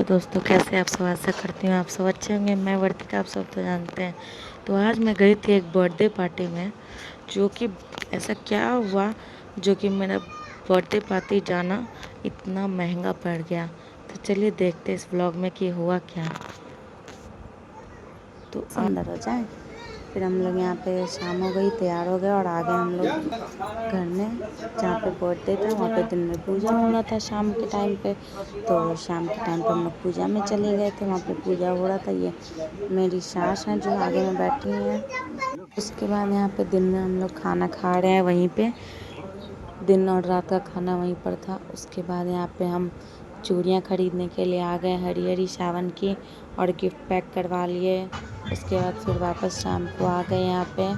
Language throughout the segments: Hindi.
दोस्तों, कैसे आप सब? आशा करती हूँ आप सब अच्छे होंगे। मैं वर्तिका, आप सब तो जानते हैं। तो आज मैं गई थी एक बर्थडे पार्टी में, जो कि ऐसा क्या हुआ जो कि मेरा बर्थडे पार्टी जाना इतना महंगा पड़ गया। तो चलिए देखते हैं इस व्लॉग में कि हुआ क्या। तो सुंदर हो जाए। फिर हम लोग यहाँ पे शाम हो गई, तैयार हो गए और आ गए हम लोग घर में, जहाँ पे बर्थडे था। वहाँ पे दिन में पूजा हो रहा था शाम के टाइम पे। तो शाम के टाइम पे हम लोग पूजा में चले गए थे। वहाँ पे पूजा हो रहा था। ये मेरी सास हैं जो आगे में बैठी हुई हैं। उसके बाद यहाँ पे दिन में हम लोग खाना खा रहे हैं वहीं पे। दिन और रात का खाना वहीं पर था। उसके बाद यहाँ पे हम चूड़ियाँ खरीदने के लिए आ गए, हरी हरी सावन की, और गिफ्ट पैक करवा लिए। उसके बाद फिर वापस शाम को आ गए यहाँ पे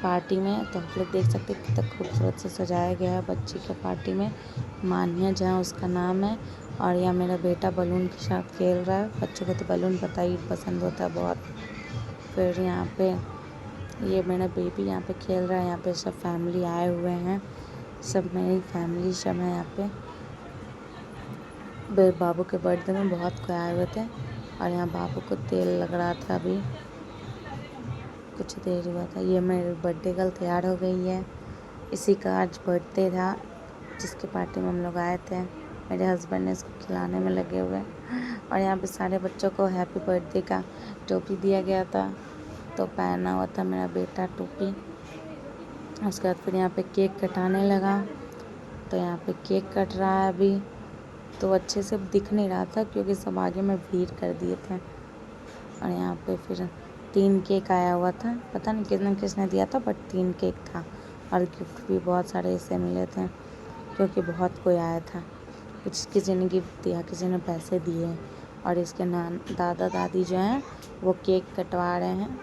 पार्टी में। तो आप लोग देख सकते हैं कितना खूबसूरत से सजाया गया है बच्ची के पार्टी में। मान्या जहाँ उसका नाम है। और यहाँ मेरा बेटा बलून के साथ खेल रहा है। बच्चों को तो बलून पता ही पसंद होता है बहुत। फिर यहाँ पे ये मेरा बेबी यहाँ पे खेल रहा है। यहाँ पे सब फैमिली आए हुए हैं, सब मेरी फैमिली सब है यहाँ पे। बाबू के बर्थडे में बहुत कोई आए हुए थे। और यहाँ बाबू को तेल लग रहा था, अभी कुछ देर हुआ था। ये मेरी बर्थडे गर्ल तैयार हो गई है। इसी का आज बर्थडे था, जिसके पार्टी में हम लोग आए थे। मेरे हस्बैंड ने इसको खिलाने में लगे हुए। और यहाँ पे सारे बच्चों को हैप्पी बर्थडे का टोपी दिया गया था, तो पहना हुआ था मेरा बेटा टोपी। उसके बाद फिर यहाँ पे केक कटाने लगा। तो यहाँ पे केक कट रहा है अभी। तो अच्छे से दिख नहीं रहा था क्योंकि सब आगे में भीड़ कर दिए थे। और यहाँ पे फिर 3 केक आया हुआ था, पता नहीं किसने किसने दिया था, बट 3 केक था। और गिफ्ट भी बहुत सारे इससे मिले थे क्योंकि बहुत कोई आया था। कुछ किसी ने गिफ्ट दिया, किसी ने पैसे दिए। और इसके दादा दादी जो हैं वो केक कटवा रहे हैं।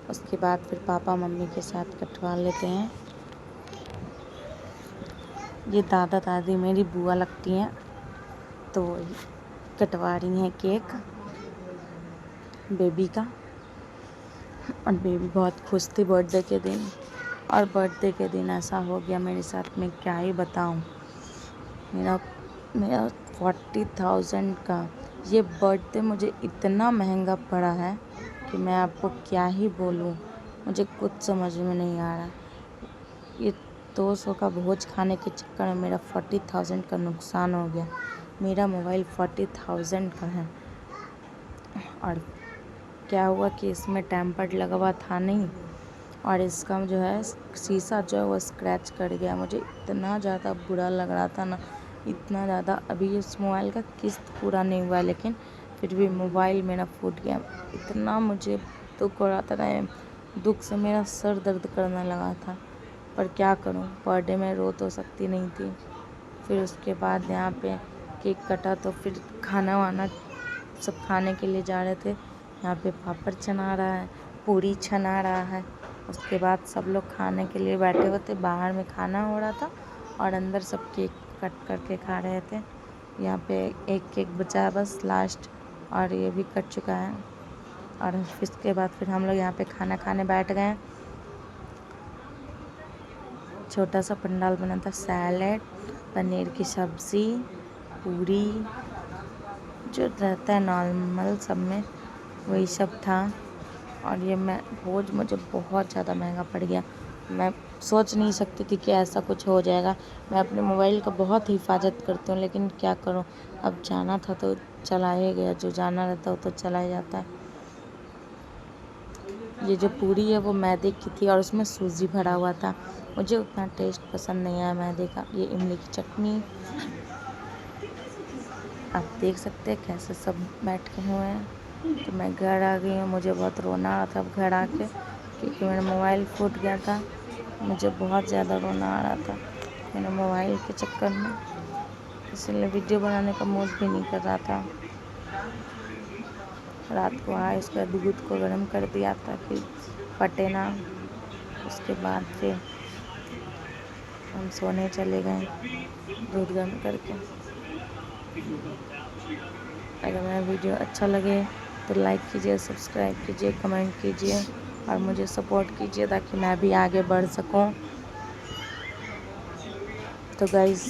उसके बाद फिर पापा मम्मी के साथ कटवा लेते हैं। ये दादा दादी मेरी बुआ लगती हैं, तो कटवा रही हैं केक बेबी का। और बेबी बहुत खुश थी बर्थडे के दिन। और बर्थडे के दिन ऐसा हो गया मेरे साथ में, क्या ही बताऊं। मेरा 40,000 का ये बर्थडे मुझे इतना महंगा पड़ा है कि मैं आपको क्या ही बोलूं। मुझे कुछ समझ में नहीं आ रहा। ये 200 का भोज खाने के चक्कर में मेरा 40,000 का नुकसान हो गया। मेरा मोबाइल 40,000 का है। और क्या हुआ कि इसमें टेम्पर्ड लगा हुआ था नहीं, और इसका जो है शीशा जो है वो स्क्रैच कर गया। मुझे इतना ज़्यादा बुरा लग रहा था ना, इतना ज़्यादा। अभी इस मोबाइल का किस्त पूरा नहीं हुआ, लेकिन फिर भी मोबाइल मेरा फूट गया। इतना मुझे दुख हो रहा था ना, दुख से मेरा सर दर्द करने लगा था। पर क्या करूं, बर्थडे में रो तो सकती नहीं थी। फिर उसके बाद यहाँ पे केक कटा, तो फिर खाना वाना सब खाने के लिए जा रहे थे। यहाँ पे पापड़ छना रहा है, पूरी छना रहा है। उसके बाद सब लोग खाने के लिए बैठे हुए थे। बाहर में खाना हो रहा था और अंदर सब केक कट करके खा रहे थे। यहाँ पे एक केक बचा है बस लास्ट, और ये भी कट चुका है। और फिर इसके बाद फिर हम लोग यहाँ पे खाना खाने बैठ गए। छोटा सा पंडाल बना था, सैलेड, पनीर की सब्ज़ी, पूरी, जो रहता है नॉर्मल सब में, वही सब था। और ये भोज मुझे बहुत ज़्यादा महंगा पड़ गया। मैं सोच नहीं सकती थी कि ऐसा कुछ हो जाएगा। मैं अपने मोबाइल का बहुत हिफाजत करती हूँ, लेकिन क्या करूँ, अब जाना था तो चला ही गया। जो जाना रहता है वो तो चला ही जाता है। ये जो पूरी है वो मैदे की थी और उसमें सूजी भरा हुआ था। मुझे उतना टेस्ट पसंद नहीं आया मैदे का। ये इमली की चटनी, आप देख सकते हैं कैसे सब बैठ के हुए हैं। तो मैं घर आ गई हूँ। मुझे बहुत रोना आ रहा था अब घर आके, क्योंकि मेरा मोबाइल फूट गया था। मुझे बहुत ज़्यादा रोना आ रहा था मेरे मोबाइल के चक्कर में, इसलिए वीडियो बनाने का मूड भी नहीं कर रहा था। रात को आए, उसके बाद दूध को गर्म कर दिया ताकि फटे ना। उसके बाद फिर हम सोने चले गए दूध गर्म करके। अगर मेरा वीडियो अच्छा लगे तो लाइक कीजिए, सब्सक्राइब कीजिए, कमेंट कीजिए और मुझे सपोर्ट कीजिए ताकि मैं भी आगे बढ़ सकूं। तो गाइज़